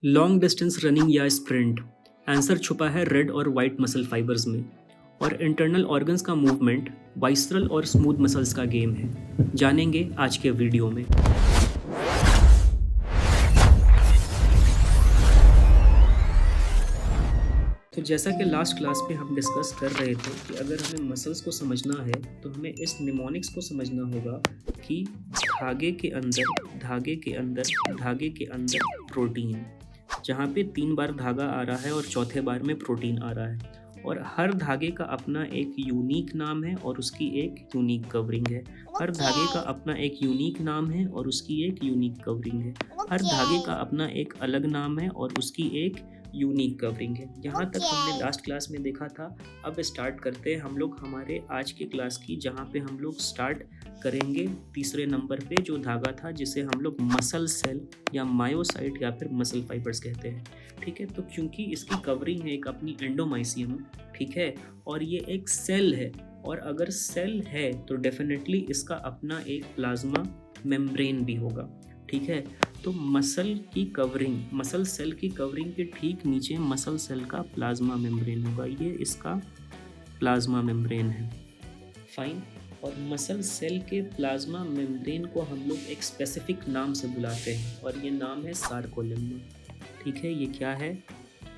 Long distance running या sprint. Answer छुपा है रेड और वाइट मसल फाइबर्स में। और इंटरनल ऑर्गन्स का मूवमेंट वाइसरल और स्मूथ मसल्स का गेम है। जानेंगे आज के वीडियो में। तो जैसा कि लास्ट क्लास में हम डिस्कस कर रहे थे कि अगर हमें मसल्स को समझना है तो हमें इस निमोनिक्स को समझना होगा कि धागे के अंदर धागे के अंदर धागे के अंदर प्रोटीन, जहाँ पे 3 बार धागा आ रहा है और चौथे बार में प्रोटीन आ रहा है। और हर धागे का अपना एक यूनिक नाम है और उसकी एक यूनिक कवरिंग है। हर धागे का अपना एक यूनिक नाम है और उसकी एक यूनिक कवरिंग है। हर धागे का अपना एक अलग नाम है और उसकी एक यूनिक कवरिंग है। यहाँ तक हमने लास्ट क्लास में देखा था। अब स्टार्ट करते हैं हम लोग हमारे आज की क्लास की, जहाँ पे हम लोग स्टार्ट करेंगे तीसरे नंबर पे, जो धागा था जिसे हम लोग मसल सेल या मायोसाइट या फिर मसल फाइबर्स कहते हैं। ठीक है, तो क्योंकि इसकी कवरिंग है एक अपनी एंडोमाइसियम, ठीक है, और ये एक सेल है, और अगर सेल है तो डेफिनेटली इसका अपना एक प्लाज्मा मेम्ब्रेन भी होगा। ठीक है, तो मसल सेल की कवरिंग के ठीक नीचे मसल सेल का प्लाज्मा मेम्ब्रेन होगा। ये इसका प्लाज्मा मेम्ब्रेन है। फाइन। और मसल सेल के प्लाज्मा मेम्ब्रेन को हम लोग एक स्पेसिफिक नाम से बुलाते हैं और ये नाम है सार्कोलेम्मा। ठीक है, ये क्या है?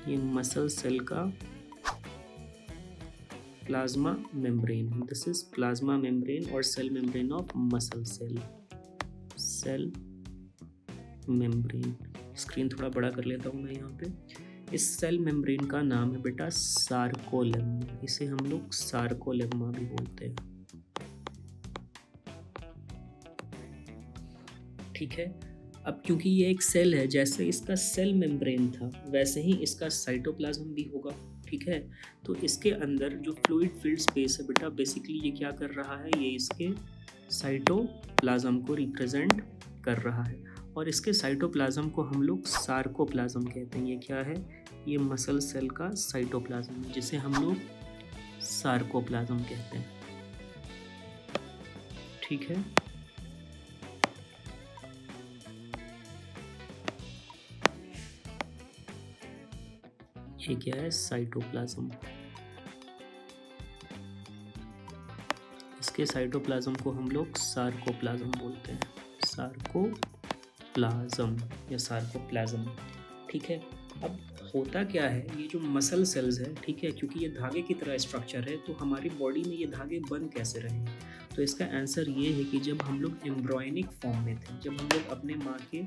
ये मसल सेल का plasma membrane. This is plasma membrane और cell membrane of muscle cell membrane. Screen थोड़ा बड़ा कर लेता हूँ मैं यहाँ पे। इस सेल मेम्ब्रेन का नाम है बेटा सार्कोलेम्मा। इसे हम लोग सार्कोलेम्मा भी बोलते हैं। ठीक है, अब क्योंकि ये एक सेल है, जैसे इसका सेल मेम्ब्रेन था वैसे ही इसका साइटोप्लाज्म भी होगा। ठीक है, तो इसके अंदर जो फ्लूइड फिल्ड स्पेस है बेटा, बेसिकली ये क्या कर रहा है? ये इसके साइटोप्लाज्म को रिप्रेजेंट कर रहा है और इसके साइटोप्लाज्म को हम लोग सार्कोप्लाज्म कहते हैं। ये क्या है? ये मसल सेल का साइटोप्लाज्म है, जिसे हम लोग सार्कोप्लाज्म कहते हैं। ठीक है, ये क्या है? साइटोप्लाज्म। इसके साइटोप्लाज्म को हम लोग सार्कोप्लाज्म बोलते हैं। सार्कोप्लाज्म या सार्कोप्लाज्म। ठीक है, अब होता क्या है, ये जो मसल सेल्स है, ठीक है, क्योंकि ये धागे की तरह स्ट्रक्चर है, तो हमारी बॉडी में ये धागे बन कैसे रहे? तो इसका आंसर ये है कि जब हम लोग एम्ब्रॉयनिक फॉर्म में थे, जब हम लोग अपने माँ के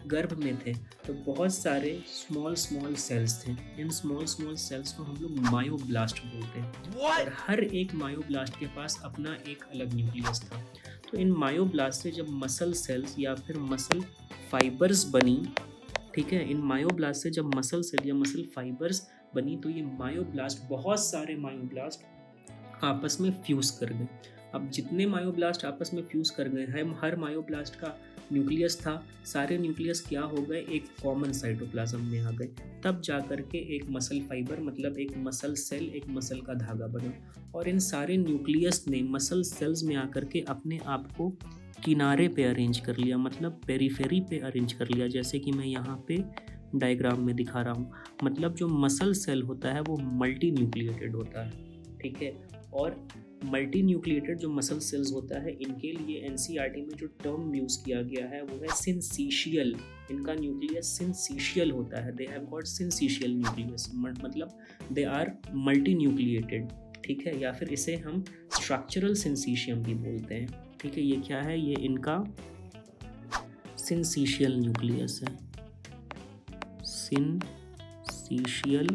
गर्भ में थे, तो बहुत सारे स्मॉल सेल्स थे। इन स्मॉल सेल्स को हम लोग मायोब्लास्ट बोलते हैं। और हर एक मायोब्लास्ट के पास अपना एक अलग न्यूक्लियस था। तो इन मायोब्लास्ट से जब मसल सेल्स या फिर मसल फाइबर्स बनी, ठीक है, इन मायोब्लास्ट से जब मसल सेल या मसल फाइबर्स बनी, तो ये मायोब्लास्ट, बहुत सारे मायोब्लास्ट आपस में फ्यूज कर गए। अब जितने मायोब्लास्ट आपस में फ्यूज कर गए हैं, हर मायोब्लास्ट का न्यूक्लियस था, सारे न्यूक्लियस क्या हो गए? एक कॉमन साइटोप्लाज्म में आ गए। तब जा करके एक मसल फाइबर, मतलब एक मसल सेल, एक मसल का धागा बना। और इन सारे न्यूक्लियस ने मसल सेल्स में आकर के अपने आप को किनारे पे अरेंज कर लिया, मतलब पेरिफेरी पे अरेंज कर लिया, जैसे कि मैं यहाँ पे डायग्राम में दिखा रहा हूँ। मतलब जो मसल सेल होता है वो मल्टी न्यूक्लिएटेड होता है। ठीक है, और मल्टी न्यूक्लिएटेड जो मसल सेल्स होता है, इनके लिए एनसीईआरटी में जो टर्म यूज़ किया गया है वो है सिंसीशियल। इनका न्यूक्लियस सिंसीशियल होता है। दे हैव गॉट सिंसीशियल न्यूक्लियस, मतलब दे आर मल्टी न्यूक्लिएटेड। ठीक है, या फिर इसे हम स्ट्रक्चरल सिंसीशियम भी बोलते हैं। ठीक है, ये क्या है? ये इनका सिंसीशियल न्यूक्लियस है। सिंसीशियल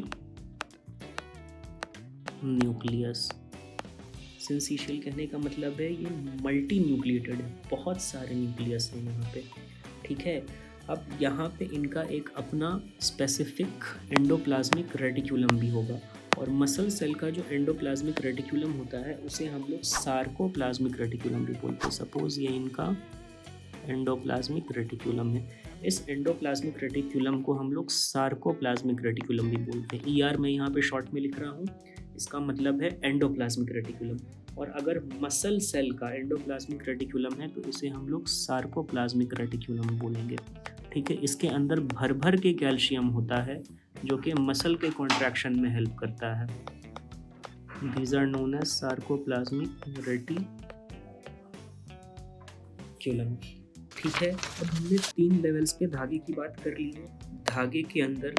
न्यूक्लियस। सिंसीशियल कहने का मतलब है ये मल्टी न्यूक्लिएटेड है, बहुत सारे न्यूक्लियस हैं यहाँ पे। ठीक है, अब यहाँ पे इनका एक अपना स्पेसिफिक एंडोप्लाज्मिक रेटिक्यूलम भी होगा। और मसल सेल का जो एंडोप्लाज्मिक रेटिक्यूलम होता है उसे हम लोग सार्कोप्लाज्मिक रेटिक्यूलम भी बोलते हैं। सपोज ये इनका एंडोप्लाज्मिक रेटिक्यूलम है। इस एंडोप्लाज्मिक रेटिक्यूलम को हम लोग सार्कोप्लाज्मिक रेटिक्यूलम भी बोलते हैं। ER मैं यहाँ पे शॉर्ट में लिख रहा हूँ, इसका मतलब है एंडोप्लाज्मिक रेटिक्यूलम। और अगर मसल सेल का एंडोप्लाज्मिक रेटिक्यूलम है तो इसे हम लोग सार्कोप्लाज्मिक रेटिक्यूलम बोलेंगे। ठीक है, इसके अंदर भर भर के कैल्शियम होता है जो कि मसल के कॉन्ट्रैक्शन में हेल्प करता है। These are known as sarcoplasmic reticulum. ठीक है, अब हमने 3 लेवल्स पे धागे की बात कर ली है। धागे के अंदर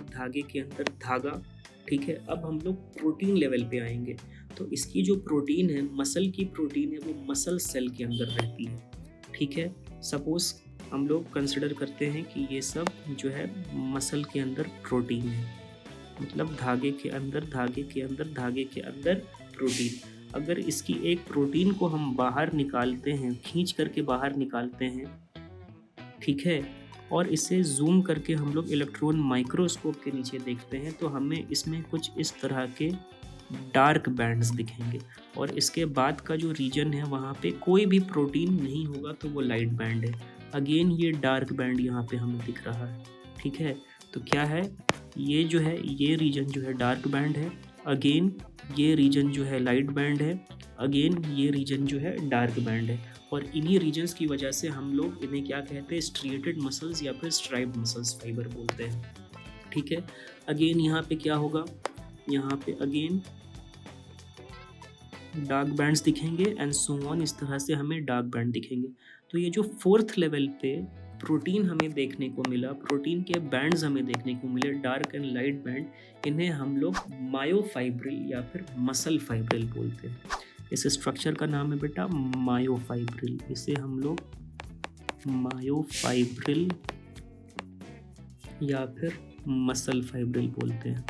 धागा। ठीक है, अब हम लोग प्रोटीन लेवल पे आएंगे। तो इसकी जो प्रोटीन है, मसल की प्रोटीन है, वो मसल सेल के अंदर रहती है। ठीक है, सपोज हम लोग कंसिडर करते हैं कि ये सब जो है मसल के अंदर प्रोटीन है, मतलब धागे के अंदर प्रोटीन। अगर इसकी एक प्रोटीन को हम बाहर निकालते हैं, खींच करके बाहर निकालते हैं, ठीक है, और इसे जूम करके हम लोग इलेक्ट्रॉन माइक्रोस्कोप के नीचे देखते हैं, तो हमें इसमें कुछ इस तरह के डार्क बैंड्स दिखेंगे। और इसके बाद का जो रीजन है वहाँ पे कोई भी प्रोटीन नहीं होगा, तो वो लाइट बैंड है। अगेन ये डार्क बैंड यहाँ पे हमें दिख रहा है। ठीक है, तो क्या है, ये जो है ये रीजन जो है डार्क बैंड है, अगेन ये रीजन जो है लाइट बैंड है, अगेन ये रीजन जो है डार्क बैंड है। और इन्हीं रीजन्स की वजह से हम लोग इन्हें क्या कहते हैं, स्ट्रिएटेड मसल्स या फिर स्ट्राइप्ड मसल्स फाइबर बोलते हैं। ठीक है, अगेन यहाँ पे क्या होगा, यहाँ पे अगेन डार्क बैंड्स दिखेंगे एंड सो ऑन, इस तरह से हमें डार्क बैंड दिखेंगे। तो ये जो 4th लेवल पे प्रोटीन हमें देखने को मिला, प्रोटीन के बैंड्स हमें देखने को मिले, डार्क एंड लाइट बैंड, इन्हें हम लोग मायोफाइब्रिल या फिर मसल फाइब्रिल बोलते हैं। इस स्ट्रक्चर का नाम है बेटा मायोफाइब्रिल। इसे हम लोग मायोफाइब्रिल या फिर मसल फाइब्रिल बोलते हैं,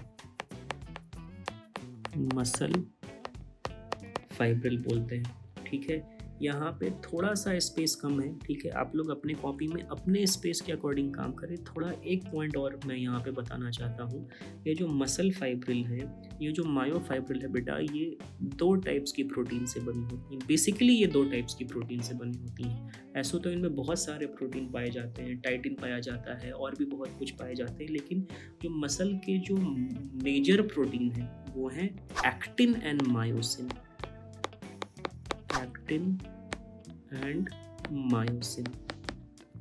मसल फाइब्रिल बोलते हैं। ठीक है, यहाँ पे थोड़ा सा स्पेस कम है। ठीक है, आप लोग अपने कॉपी में अपने स्पेस के अकॉर्डिंग काम करें। थोड़ा एक पॉइंट और मैं यहाँ पे बताना चाहता हूँ, ये जो मसल फाइब्रिल है, ये जो मायोफाइब्रिल है बेटा, ये 2 टाइप्स की प्रोटीन से बनी होती हैं। बेसिकली ये 2 टाइप्स की प्रोटीन से बनी होती हैं। ऐसे तो इनमें बहुत सारे प्रोटीन पाए जाते हैं, टाइटिन पाया जाता है और भी बहुत कुछ पाए जाते हैं, लेकिन जो मसल के जो मेजर प्रोटीन है वो हैं actin and myosin. Actin and myosin.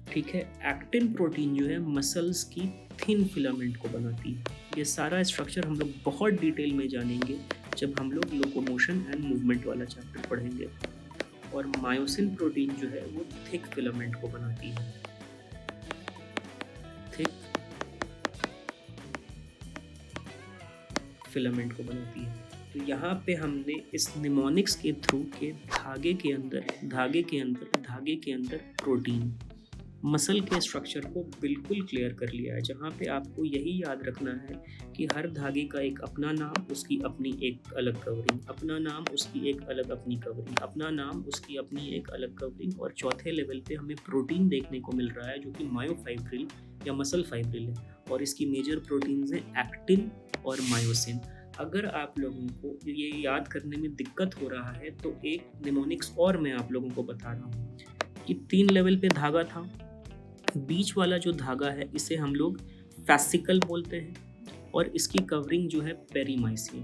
ठीक है, एक्टिन प्रोटीन जो है मसल्स की थिन फिलामेंट को बनाती है। ये सारा स्ट्रक्चर हम लोग बहुत डिटेल में जानेंगे जब हम लोग लोकोमोशन एंड मूवमेंट वाला चैप्टर पढ़ेंगे। और मायोसिन प्रोटीन जो है वो थिक फिलामेंट को बनाती है, थिक फिलामेंट को बनाती है। तो यहाँ पे हमने इस निमोनिक्स के थ्रू के धागे के अंदर प्रोटीन, मसल के स्ट्रक्चर को बिल्कुल क्लियर कर लिया है। जहाँ पे आपको यही याद रखना है कि हर धागे का एक अपना नाम, उसकी अपनी एक अलग कवरिंग, अपना नाम, उसकी एक अलग अपनी कवरिंग, अपना नाम, उसकी अपनी एक अलग कवरिंग। और चौथे लेवल पे हमें प्रोटीन देखने को मिल रहा है जो कि मायोफाइब्रिल या मसल फाइब्रिल है, और इसकी मेजर प्रोटीन्स हैं एक्टिन और मायोसिन। अगर आप लोगों को ये याद करने में दिक्कत हो रहा है तो एक निमोनिक्स और मैं आप लोगों को बता रहा हूँ कि 3 लेवल पे धागा था। बीच वाला जो धागा है इसे हम लोग फैसिकल बोलते हैं और इसकी कवरिंग जो है पेरीमाइसियम।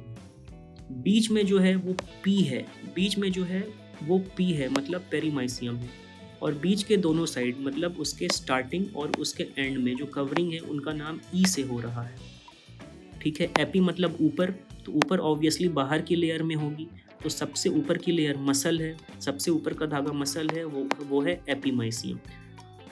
बीच में जो है वो पी है, बीच में जो है वो पी है मतलब पेरीमाइसियम है। और बीच के दोनों साइड मतलब उसके स्टार्टिंग और उसके एंड में जो कवरिंग है उनका नाम ई से हो रहा है। ठीक है, एपी मतलब ऊपर, तो ऊपर ऑब्वियसली बाहर की लेयर में होगी, तो सबसे ऊपर की लेयर मसल है, सबसे ऊपर का धागा मसल है, वो है एपीमाइसियम।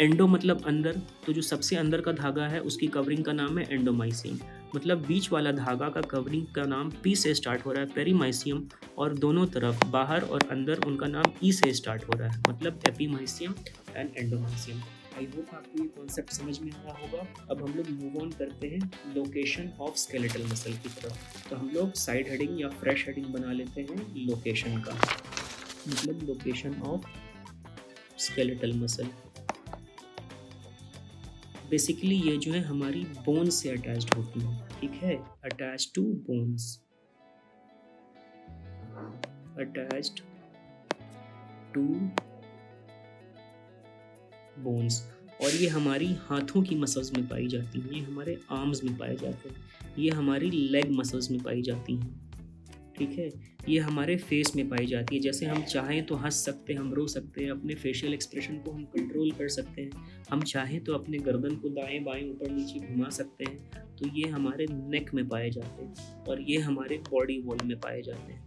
एंडो मतलब अंदर, तो जो सबसे अंदर का धागा है उसकी कवरिंग का नाम है एंडोमाइसियम। मतलब बीच वाला धागा का कवरिंग का नाम पी से स्टार्ट हो रहा है पेरीमाइसियम, और दोनों तरफ बाहर और अंदर उनका नाम ई से स्टार्ट हो रहा है, मतलब epimysium and endomysium. I hope आपको ये कॉन्सेप्ट समझ में आया होगा। अब हम लोग मूव ऑन करते हैं लोकेशन ऑफ स्केलेटल मसल की तरफ। तो हम लोग साइड हेडिंग या फ्रेश हेडिंग बना लेते हैं लोकेशन का, मतलब location of skeletal muscle. Basically ये जो है हमारी बोन से अटैच्ड होती है। ठीक है, attached to bones, attached to bones. और ये हमारी हाथों की मसल्स में पाई जाती हैं, ये हमारे आर्म्स में पाए जाते हैं, ये हमारी लेग मसल्स में पाई जाती हैं। ठीक है। ये हमारे फेस में पाई जाती है, जैसे हम चाहें तो हंस सकते हैं, हम रो सकते हैं, अपने फेशियल एक्सप्रेशन को हम कंट्रोल कर सकते हैं, हम चाहें तो अपने गर्दन को दाएं बाएं ऊपर नीचे घुमा सकते हैं। तो ये हमारे नेक में पाए जाते हैं और ये हमारे बॉडी वॉल में पाए जाते हैं।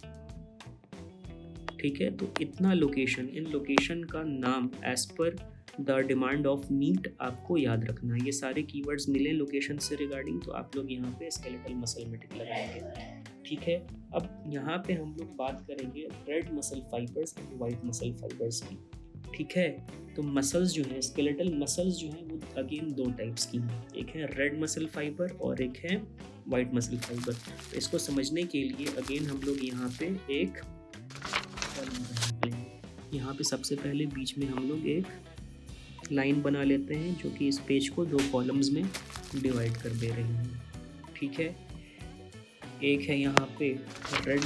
ठीक है, तो इतना लोकेशन, इन लोकेशन का नाम as per the demand of NEET आपको याद रखना है। ये सारे कीवर्ड्स मिले लोकेशन से रिगार्डिंग, तो आप लोग यहाँ पे स्केलेटल मसल में टिक लगाएंगे। ठीक है, अब यहाँ पे हम लोग बात करेंगे red muscle fibres and white muscle fibres की। ठीक है, तो मसल्स जो है, स्केलेटल मसल्स जो है वो अगेन दो टाइप्स की हैं, एक है रेड मसल फाइबर और एक है वाइट मसल फाइबर। तो इसको समझने के लिए अगेन हम लोग यहाँ पे एक यहाँ पे सबसे पहले बीच में हम लोग एक लाइन बना लेते हैं जो कि इस पेज को दो कॉलम्स में डिवाइड कर दे रही है। ठीक है, एक है यहाँ पे रेड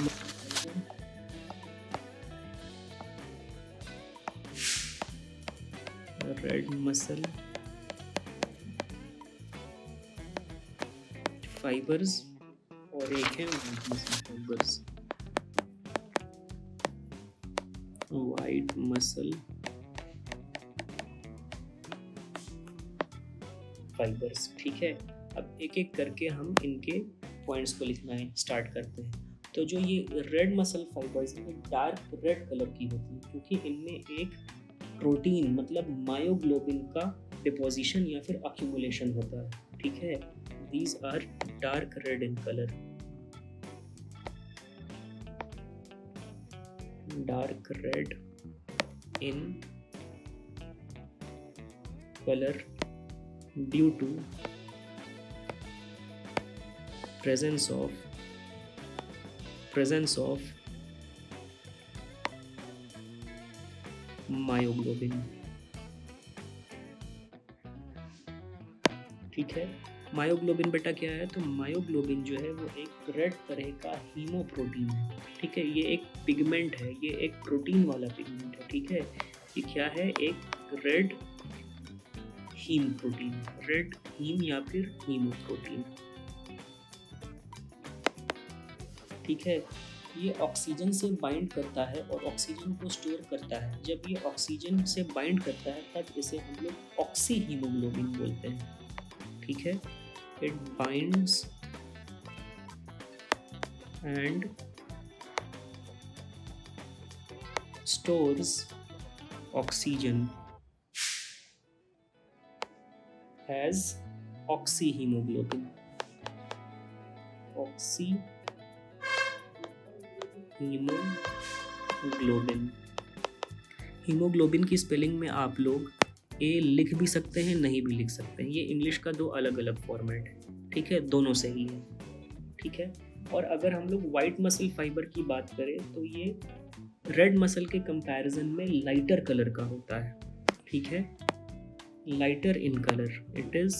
मसल फाइबर्स और एक है white muscle fibres, white muscle fibres. ठीक है, अब एक एक करके हम इनके पॉइंट्स को लिखना है स्टार्ट करते हैं। तो जो ये रेड मसल फाइबर्स हैं, डार्क रेड कलर की होती है क्योंकि इनमें एक प्रोटीन मतलब मायोग्लोबिन का डिपोजिशन या फिर अक्यूमुलेशन होता है। ठीक है, these are dark red in colour, dark red in colour due to presence of myoglobin। ठीक है, मायोग्लोबिन बेटा क्या है? तो मायोग्लोबिन जो है वो एक रेड तरह का हीमोप्रोटीन है। ठीक है, ये एक पिगमेंट है, ये एक प्रोटीन वाला पिगमेंट है। ठीक है, ये क्या है? एक red haem protein, red haem या फिर हीमोप्रोटीन। ठीक है, ये ऑक्सीजन से बाइंड करता है और ऑक्सीजन को स्टोर करता है। जब ये ऑक्सीजन से बाइंड करता है तब इसे हम लोग ऑक्सी हीमोग्लोबिन बोलते हैं। ठीक है, it binds and stores oxygen as oxyhemoglobin, oxyhemoglobin। Haemoglobin की स्पेलिंग में आप लोग ए लिख भी सकते हैं, नहीं भी लिख सकते हैं। ये इंग्लिश का दो अलग अलग फॉर्मेट है। ठीक है, दोनों सही है। ठीक है, और अगर हम लोग वाइट मसल फाइबर की बात करें तो ये रेड मसल के कंपैरिजन में लाइटर कलर का होता है। ठीक है, lighter in color, it is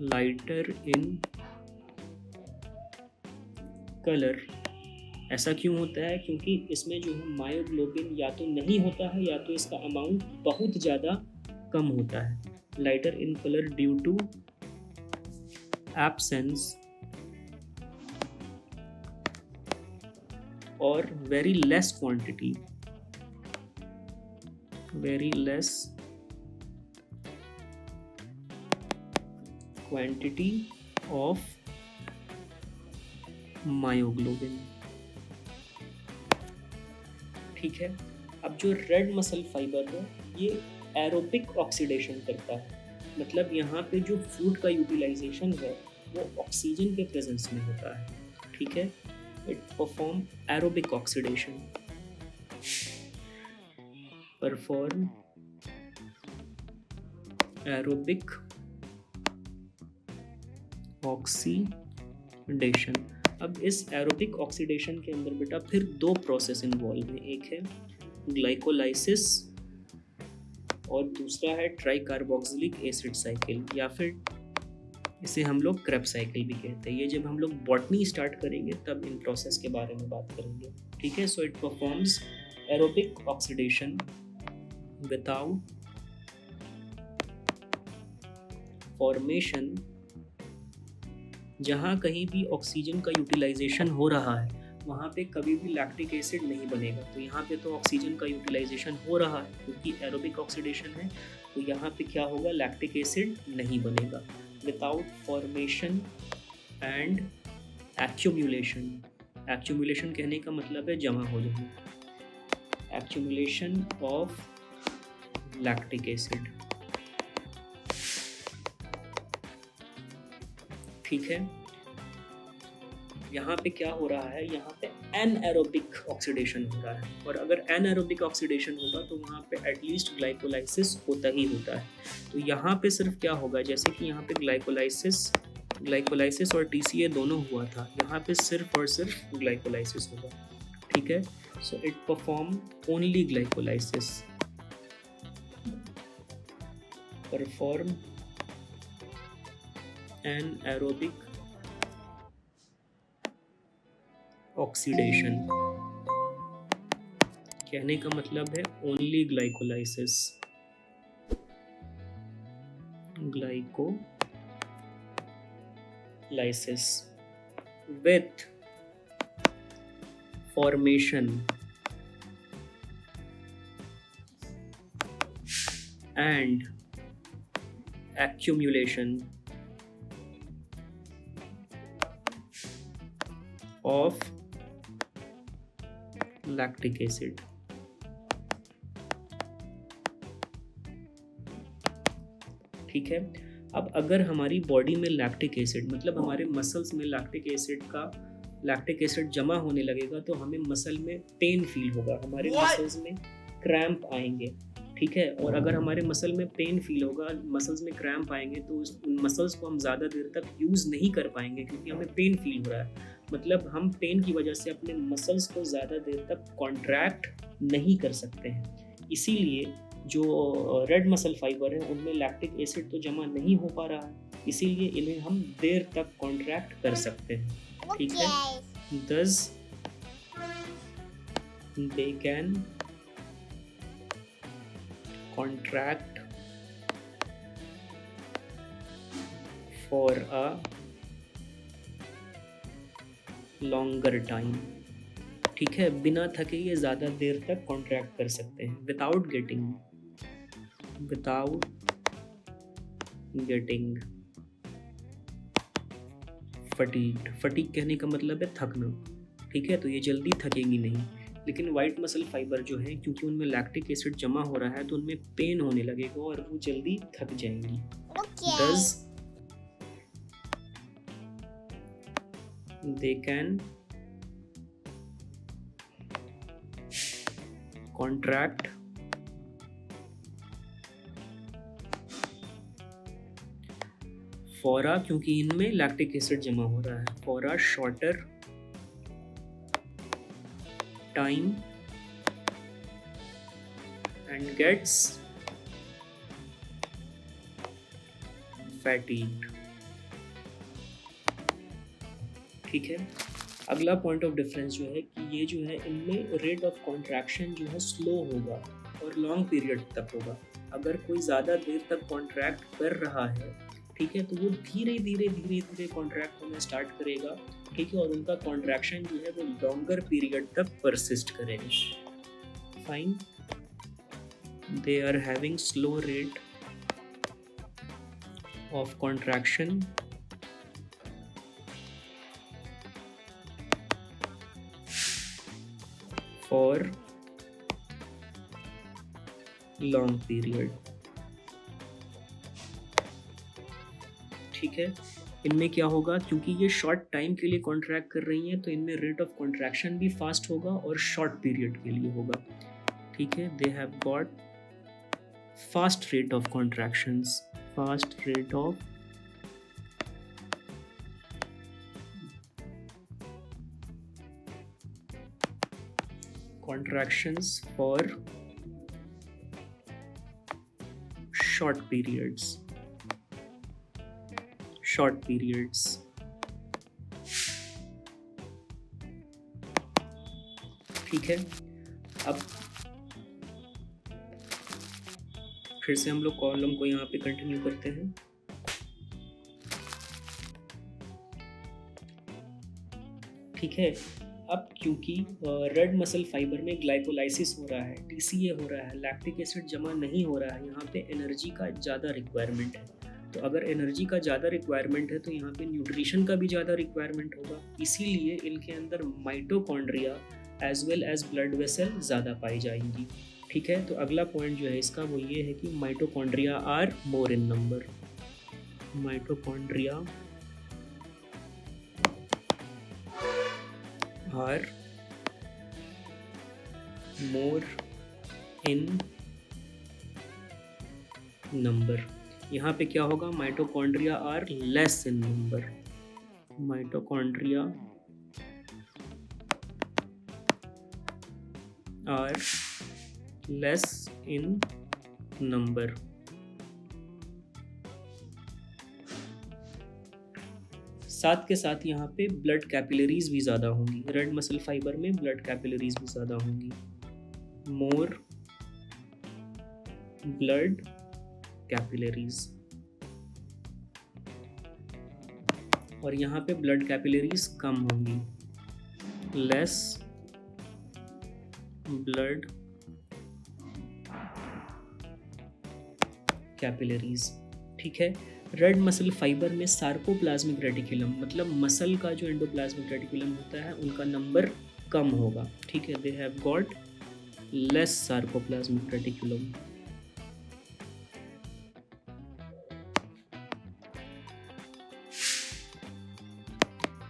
lighter in color। ऐसा क्यों होता है? क्योंकि इसमें जो है मायोग्लोबिन या तो नहीं होता है या तो इसका अमाउंट बहुत ज़्यादा कम होता है। Lighter in colour due to absence और very less quantity, very less quantity of myoglobin। ठीक है, अब जो रेड मसल फाइबर है ये एरोबिक ऑक्सीडेशन करता है, मतलब यहाँ पे जो फ्रूट का यूटिलाइजेशन है वो ऑक्सीजन के प्रेजेंस में होता है। ठीक है, it perform aerobic oxidation, perform aerobic oxidation. अब इस एरोबिक ऑक्सीडेशन के अंदर बेटा फिर दो प्रोसेस इन्वॉल्व हैं, एक है ग्लाइकोलाइसिस और दूसरा है ट्राइकार्बोक्सिलिक एसिड साइकिल या फिर इसे हम लोग क्रेब साइकिल भी कहते हैं। ये जब हम लोग बॉटनी स्टार्ट करेंगे तब इन प्रोसेस के बारे में बात करेंगे। ठीक है, so it performs aerobic oxidation without formation जहाँ कहीं भी ऑक्सीजन का यूटिलाइजेशन हो रहा है वहाँ पे कभी भी लैक्टिक एसिड नहीं बनेगा। तो यहाँ पे तो ऑक्सीजन का यूटिलाइजेशन हो रहा है क्योंकि एरोबिक ऑक्सीडेशन है, तो यहाँ पे क्या होगा, लैक्टिक एसिड नहीं बनेगा। Without formation and accumulation. Accumulation कहने का मतलब है जमा हो जाना। एक्यूमुलेशन ऑफ लैक्टिक एसिड, ठीक है। यहाँ पे क्या हो रहा है, यहाँ पे एनएरोबिक ऑक्सीडेशन हो रहा है, और अगर एनएरोबिक ऑक्सीडेशन होगा तो वहाँ पे एटलीस्ट ग्लाइकोलाइसिस होता ही होता है। तो यहाँ पे सिर्फ क्या होगा, जैसे कि यहाँ पे ग्लाइकोलाइसिस और टीसीए दोनों हुआ था, यहाँ पे सिर्फ और सिर्फ ग्लाइकोलाइसिस होगा, ठीक है। So it perform only glycolysis, perform anaerobic oxidation. कहने का मतलब है only glycolysis, glycolysis with formation and accumulation of lactic acid. ठीक है। अब अगर हमारी बॉडी में लैक्टिक एसिड, मतलब हमारे मसल्स में लैक्टिक एसिड जमा होने लगेगा तो हमें मसल में पेन फील होगा, हमारे मसल्स में क्रैम्प आएंगे, ठीक है। और अगर हमारे मसल में पेन फील होगा, मसल्स में क्रैम्प आएंगे, तो उन मसल्स को हम ज़्यादा देर तक यूज़ नहीं कर पाएंगे क्योंकि हमें पेन फील हो रहा है। मतलब हम पेन की वजह से अपने मसल्स को ज़्यादा देर तक कॉन्ट्रैक्ट नहीं कर सकते हैं। इसीलिए जो रेड मसल फाइबर है उनमें लैक्टिक एसिड तो जमा नहीं हो पा रहा है, इसीलिए इन्हें हम देर तक कॉन्ट्रैक्ट कर सकते हैं, ठीक है। Thus they can contract for a longer time, ठीक है। बिना थके ये ज़्यादा देर तक कॉन्ट्रैक्ट कर सकते हैं विदाउट गेटिंग फटीग कहने का मतलब है थकना, ठीक है। तो ये जल्दी थकेंगी नहीं। लेकिन वाइट मसल फाइबर जो है, क्योंकि उनमें लैक्टिक एसिड जमा हो रहा है तो उनमें पेन होने लगेगा और वो जल्दी थक जाएंगी। Thus they can contract for a, क्योंकि इनमें लैक्टिक एसिड जमा हो रहा है, for a shorter time and gets fatigued, ठीक है। अगला पॉइंट ऑफ डिफरेंस जो है कि ये जो है इनमें रेट ऑफ कॉन्ट्रैक्शन जो है स्लो होगा और लॉन्ग पीरियड तक होगा। अगर कोई ज़्यादा देर तक कॉन्ट्रैक्ट कर रहा है, ठीक है, तो वो धीरे धीरे कॉन्ट्रैक्ट होना स्टार्ट करेगा, ठीक है, और उनका कॉन्ट्रैक्शन जो है वो लॉन्गर पीरियड तक परसिस्ट करेगा। Fine, they are having slow rate of contraction for long period, ठीक है। इनमें क्या होगा, क्योंकि ये शॉर्ट टाइम के लिए कॉन्ट्रैक्ट कर रही हैं तो इनमें रेट ऑफ कॉन्ट्रैक्शन भी फास्ट होगा और शॉर्ट पीरियड के लिए होगा, ठीक है। दे have got fast rate of contractions, fast rate of contractions for short periods, ठीक है। अब फिर से हम लोग कॉलम को यहाँ पे कंटिन्यू करते हैं। ठीक है। अब क्योंकि रेड मसल फाइबर में ग्लाइकोलाइसिस हो रहा है, टीसीए हो रहा है, लैक्टिक एसिड जमा नहीं हो रहा है, यहाँ पे एनर्जी का ज़्यादा रिक्वायरमेंट है। तो अगर एनर्जी का ज़्यादा रिक्वायरमेंट है तो यहाँ पे न्यूट्रिशन का भी ज़्यादा रिक्वायरमेंट होगा, इसीलिए इनके अंदर mitochondria as well as blood vessel ज़्यादा पाई जाएंगी। ठीक है, तो अगला पॉइंट जो है इसका वो ये है कि mitochondria are more in number. Mitochondria are more in number. यहाँ पे क्या होगा, mitochondria are less in number. Mitochondria are less in number. साथ के साथ यहाँ पे ब्लड कैपिलरीज भी ज़्यादा होंगी, रेड मसल फाइबर में ब्लड कैपिलरीज भी ज़्यादा होंगी। मोर ब्लड कैपिलरीज, और यहाँ पे ब्लड कैपिलरीज कम होंगी, लेस ब्लड कैपिलरीज। ठीक है, रेड मसल फाइबर में सार्कोप्लाज्मिक रेटिकुलम, मतलब मसल का जो एंडोप्लाज्मिक रेटिकुलम होता है उनका नंबर कम होगा। ठीक है, दे have got less sarcoplasmic reticulum.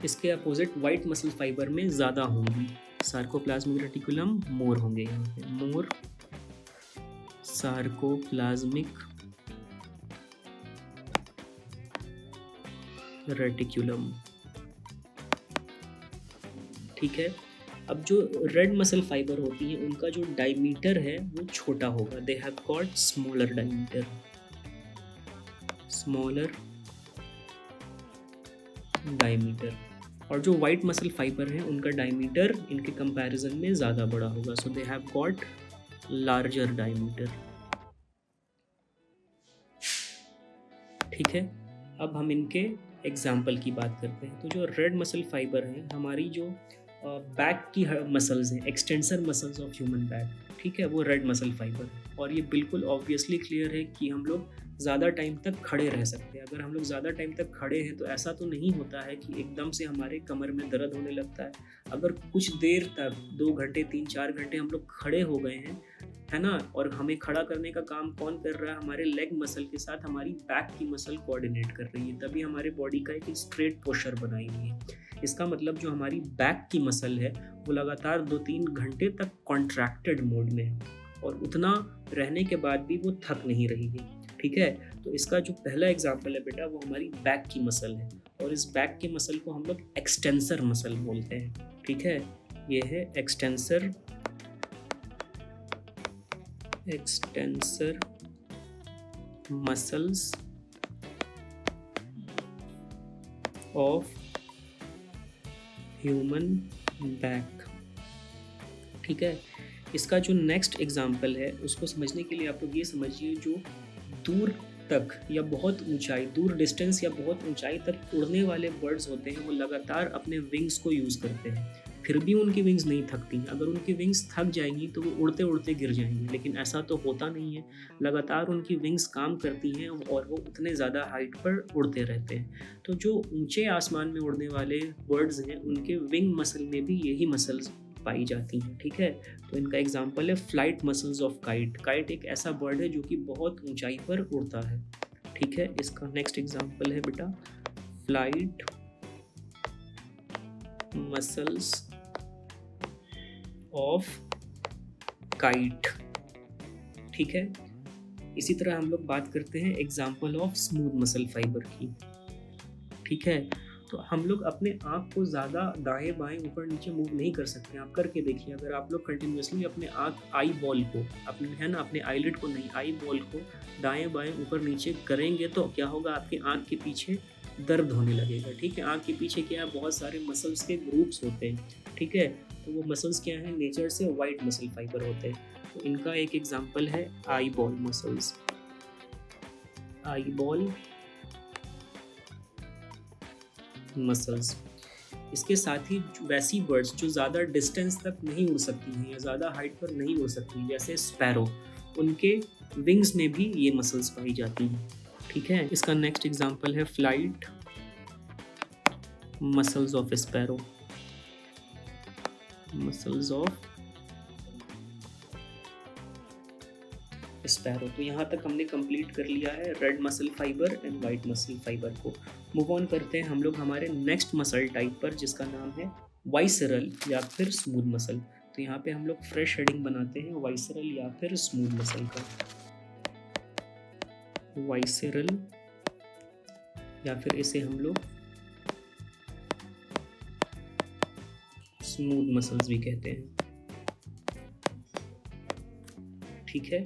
इसके अपोजिट वाइट मसल फाइबर में ज़्यादा होंगी, सार्कोप्लाज्मिक रेटिकुलम मोर होंगे, यहाँ पे मोर सार्कोप्लाज्मिक रेटिकुलम। ठीक है, अब जो रेड मसल फाइबर होती हैं उनका जो डायमीटर है वो छोटा होगा, दे have got smaller diameter, smaller diameter. और जो वाइट मसल फाइबर हैं उनका डायमीटर इनके कंपैरिजन में ज़्यादा बड़ा होगा, so they have got larger diameter. ठीक है, अब हम इनके एग्जाम्पल की बात करते हैं। तो जो रेड मसल फाइबर हैं, हमारी जो बैक की मसल्स हैं, extensor muscles of human back, ठीक है, वो रेड मसल फाइबर। और ये बिल्कुल ऑब्वियसली क्लियर है कि हम लोग ज़्यादा टाइम तक खड़े रह सकते हैं। अगर हम लोग ज़्यादा टाइम तक खड़े हैं तो ऐसा तो नहीं होता है कि एकदम से हमारे कमर में दर्द होने लगता है। अगर कुछ देर तक 2 घंटे 3-4 घंटे हम लोग खड़े हो गए हैं, है ना, और हमें खड़ा करने का काम कौन कर रहा है, हमारे लेग मसल के साथ हमारी बैक की मसल कोऑर्डिनेट कर रही है, तभी हमारे बॉडी का एक स्ट्रेट पोस्चर बनाई हुई है। इसका मतलब जो हमारी बैक की मसल है वो लगातार 2-3 घंटे तक कॉन्ट्रैक्टेड मोड में है, और उतना रहने के बाद भी वो थक नहीं रही है। ठीक है, तो इसका जो पहला एग्जाम्पल है बेटा वो हमारी बैक की मसल है, और इस बैक की मसल को हम लोग एक्सटेंसर मसल बोलते हैं। ठीक है, ये है extensor muscles of human back. ठीक है, इसका जो नेक्स्ट एग्जाम्पल है उसको समझने के लिए आप लोग ये समझिए, जो दूर तक या बहुत ऊंचाई, दूर डिस्टेंस या बहुत ऊंचाई तक उड़ने वाले बर्ड्स होते हैं वो लगातार अपने विंग्स को यूज़ करते हैं, फिर भी उनकी विंग्स नहीं थकती। अगर उनकी विंग्स थक जाएंगी तो वो उड़ते उड़ते गिर जाएंगी, लेकिन ऐसा तो होता नहीं है, लगातार उनकी विंग्स काम करती हैं और वो उतने ज़्यादा हाइट पर उड़ते रहते हैं। तो जो ऊंचे आसमान में उड़ने वाले बर्ड्स हैं उनके विंग मसल में भी यही मसल्स पाई जाती हैं। ठीक है, तो इनका एग्जाम्पल है flight muscles of kite. Kite एक ऐसा बर्ड है जो कि बहुत ऊंचाई पर उड़ता है। ठीक है, इसका नेक्स्ट एग्जाम्पल है बेटा फ्लाइट मसल्स ऑफ काइट। ठीक है, इसी तरह हम लोग बात करते हैं example of smooth muscle fibre की। ठीक है, तो हम लोग अपने आँख को ज़्यादा दाएं बाएं ऊपर नीचे मूव नहीं कर सकते। आप करके देखिए, अगर आप लोग कंटिन्यूसली अपने आई बॉल को, अपने है ना, अपने आईलिड को नहीं, आई बॉल को दाएं बाएं ऊपर नीचे करेंगे तो क्या होगा, आपकी आँख के पीछे दर्द होने लगेगा। ठीक है, आँख के पीछे क्या है, बहुत सारे मसल्स के ग्रुप्स होते हैं। ठीक है, तो वो मसल्स क्या हैं, नेचर से वाइट मसल फाइबर होते हैं। तो इनका एक एग्जाम्पल है eye ball muscles. Eye ball muscles. इसके साथ ही वैसी बर्ड्स जो ज़्यादा डिस्टेंस तक नहीं उड़ सकती हैं या ज़्यादा हाइट पर नहीं उड़ सकती, जैसे स्पैरो, उनके विंग्स में भी ये मसल्स पाई जाती हैं। ठीक है, इसका नेक्स्ट एग्जांपल है flight muscles of sparrow. Muscles of sparrow. तो यहाँ तक हमने कंप्लीट कर लिया है red muscle fibre and white muscle fibre को। मूव ऑन करते हैं हम लोग हमारे नेक्स्ट मसल टाइप पर, जिसका नाम है वाइसरल या फिर स्मूथ मसल। तो यहाँ पे हम लोग फ्रेश हेडिंग बनाते हैं वाइसरल या फिर स्मूथ मसल का। वाइसरल या फिर इसे हम लोग स्मूथ मसल्स भी कहते हैं। ठीक है,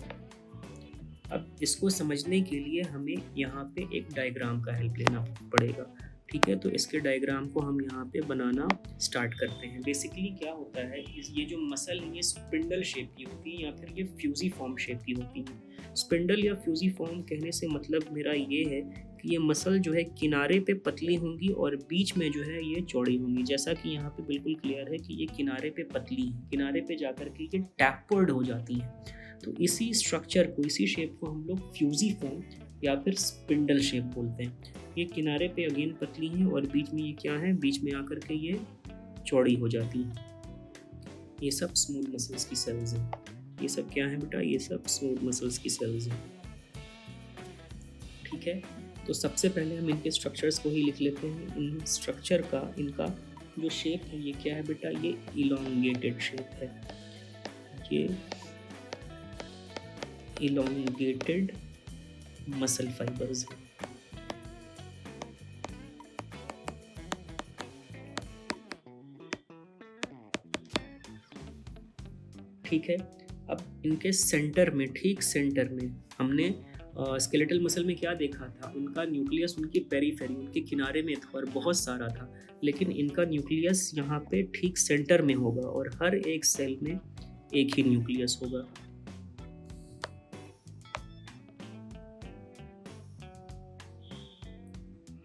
अब इसको समझने के लिए हमें यहाँ पे एक डायग्राम का हेल्प लेना पड़ेगा। ठीक है, तो इसके डायग्राम को हम यहाँ पे बनाना स्टार्ट करते हैं। बेसिकली क्या होता है, ये जो मसल है ये स्पिंडल शेप की होती है या फिर ये फ्यूजीफॉर्म शेप की होती है। स्पिंडल या फ्यूजीफॉर्म कहने से मतलब मेरा ये है कि ये मसल जो है किनारे पे पतली होंगी और बीच में जो है ये चौड़ी होंगी। जैसा कि यहाँ पे बिल्कुल क्लियर है कि ये किनारे पे पतली है, किनारे पे जाकर के ये टैपर्ड हो जाती है। तो इसी स्ट्रक्चर को, इसी शेप को हम लोग फ्यूजीफॉर्म या फिर स्पिंडल शेप बोलते हैं। ये किनारे पे अगेन पतली हैं और बीच में ये क्या है, बीच में आकर के ये चौड़ी हो जाती है। ये सब स्मूथ मसल्स की सेल्स हैं। ये सब क्या है बेटा, ये सब स्मूथ मसल्स की सेल्स हैं। ठीक है, तो सबसे पहले हम इनके स्ट्रक्चर्स को ही लिख लेते हैं। इन स्ट्रक्चर का, इनका जो शेप है ये क्या है बेटा, ये इलोंगेटेड शेप है। ये elongated muscle fibers है। ठीक है, अब इनके सेंटर में, ठीक सेंटर में हमने स्केलेटल मसल में क्या देखा था, उनका न्यूक्लियस उनकी पेरीफेरी, उनके किनारे में था और बहुत सारा था, लेकिन इनका न्यूक्लियस यहाँ पे ठीक सेंटर में होगा और हर एक सेल में एक ही न्यूक्लियस होगा।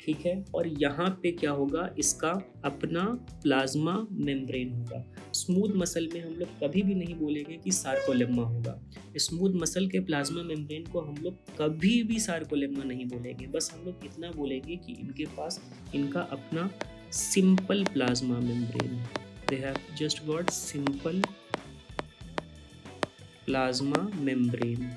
ठीक है, और यहाँ पे क्या होगा, इसका अपना प्लाज्मा मेम्ब्रेन होगा। स्मूथ मसल में हम लोग कभी भी नहीं बोलेंगे कि सार्कोलेम्मा होगा। स्मूथ मसल के प्लाज्मा मेम्ब्रेन को हम लोग कभी भी सार्कोलेम्मा नहीं बोलेंगे, बस हम लोग इतना बोलेंगे कि इनके पास इनका अपना सिंपल प्लाज्मा मेम्ब्रेन है। They have just got simple plasma membrane.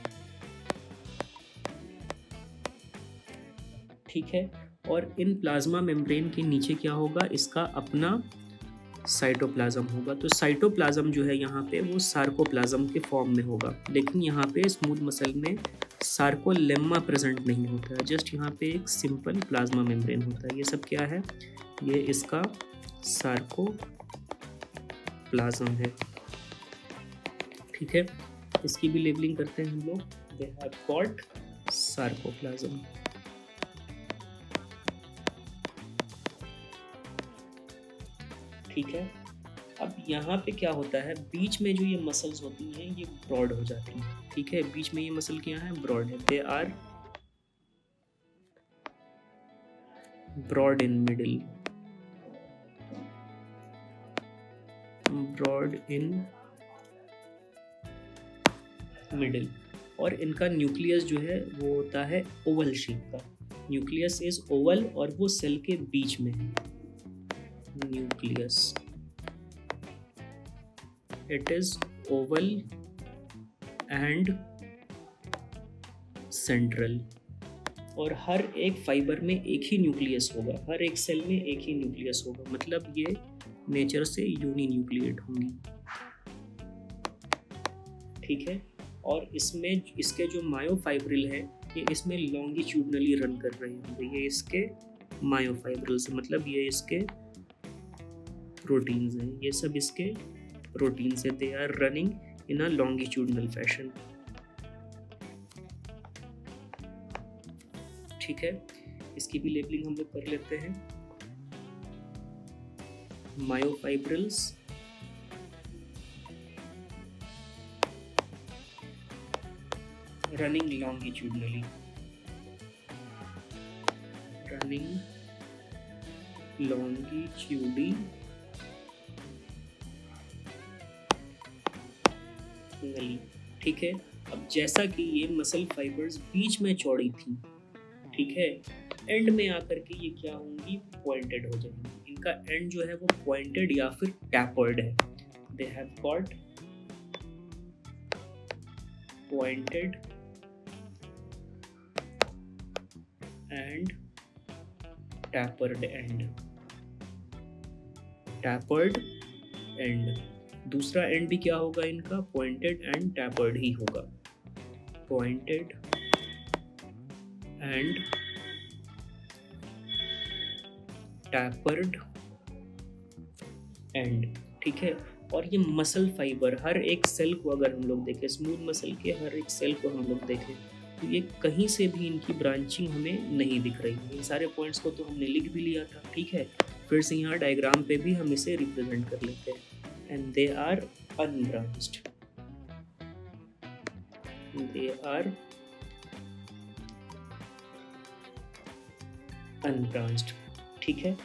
ठीक है, और इन प्लाज्मा मेम्ब्रेन के नीचे क्या होगा, इसका अपना साइटोप्लाज्म होगा। तो साइटोप्लाज्म जो है यहाँ पे वो सार्कोप्लाज्म के फॉर्म में होगा, लेकिन यहाँ पे स्मूथ मसल में सार्कोलेम्मा प्रेजेंट नहीं होता है, जस्ट यहाँ पे एक सिंपल प्लाज्मा मेम्ब्रेन होता है। ये सब क्या है, ये इसका सार्कोप्लाज्म है। ठीक है, इसकी भी लेबलिंग करते हैं हम लोग। दे हैव गॉट सार्कोप्लाज्म। ठीक है, अब यहाँ पे क्या होता है, बीच में जो ये मसल्स होती हैं ये ब्रॉड हो जाती हैं। ठीक है, बीच में ये मसल क्या है, ब्रॉड है। They are broad in middle, broad in middle. और इनका न्यूक्लियस जो है वो होता है ओवल शेप का। न्यूक्लियस इज ओवल और वो सेल के बीच में है। Nucleus, it is oval and central। और हर एक फाइबर में एक ही न्यूक्लियस होगा, हर एक सेल में एक ही न्यूक्लियस होगा, मतलब ये नेचर से यूनिन्यूक्लिएट होंगी। ठीक है, और इसमें इसके जो मायोफाइब्रिल है ये इसमें लॉन्गिट्यूडनली रन कर रहे होंगे। ये इसके मायोफाइब्रिल्स, मतलब ये इसके प्रोटीन्स हैं, ये सब इसके प्रोटीन्स हैं। They are running in a longitudinal fashion. ठीक है, इसकी भी लेबलिंग हम लोग कर लेते हैं। Myofibrils running longitudinally, running longitudinally, ठीक है। अब जैसा कि ये मसल फाइबर्स बीच में चौड़ी थी, ठीक है, एंड में आकर के ये क्या होंगी, पॉइंटेड हो जाएंगी। इनका एंड जो है वो पॉइंटेड या फिर टैपर्ड है। दे have got pointed and tapered and. Tapered and, दूसरा एंड भी क्या होगा इनका, पॉइंटेड एंड टैपर्ड ही होगा। पॉइंटेड एंड टैपर्ड एंड, ठीक है। और ये मसल फाइबर हर एक सेल को अगर हम लोग देखें, स्मूथ मसल के हर एक सेल को हम लोग देखें, तो ये कहीं से भी इनकी ब्रांचिंग हमें नहीं दिख रही है। इन सारे पॉइंट्स को तो हमने लिख भी लिया था, ठीक है। फिर से यहाँ डायग्राम पे भी हम इसे रिप्रेजेंट कर लेते हैं। And they are unbranched, they are unbranched, ठीक है।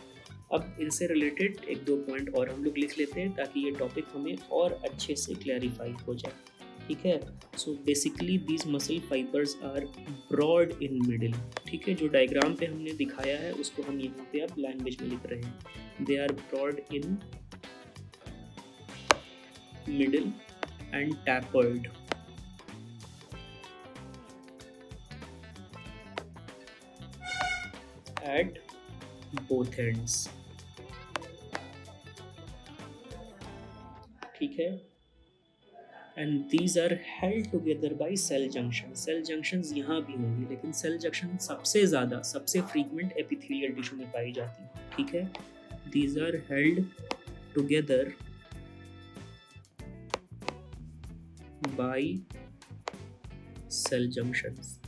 अब इनसे रिलेटेड एक दो पॉइंट और हम लोग लिख लेते हैं ताकि ये टॉपिक हमें और अच्छे से क्लैरिफाई हो जाए, ठीक है। So basically these muscle fibres are broad in middle, ठीक है। जो डायग्राम पे हमने दिखाया है उसको हम यहाँ पे अब लैंग्वेज में लिख रहे हैं। They are broad in middle and tapered at both ends, ठीक है। And these are held together by cell junction. Cell junctions यहाँ भी होंगी, लेकिन सेल जंक्शन सबसे ज़्यादा सबसे फ्रीक्वेंट एपिथेलियल टिश्यू में पाई जाती है, ठीक है। These are held together by cell junctions.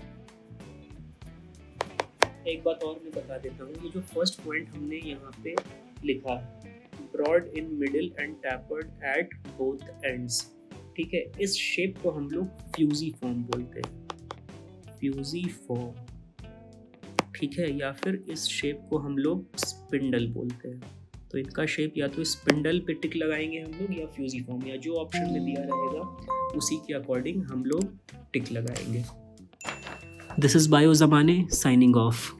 एक बात और मैं बता देता हूँ, ये जो फर्स्ट पॉइंट हमने यहाँ पे लिखा है, broad in middle and tapered at both ends, ठीक है, इस शेप को हम लोग फ्यूजिफॉर्म बोलते हैं, फ्यूजिफॉर्म, ठीक है। या फिर इस शेप को हम लोग स्पिंडल बोलते हैं। तो इनका शेप या तो स्पिंडल पे टिक लगाएंगे हम लोग, या फ्यूजिफॉर्म, या जो ऑप्शन में दिया रहेगा उसी के अकॉर्डिंग हम लोग टिक लगाएंगे। दिस इज बायो ज़माने साइनिंग ऑफ।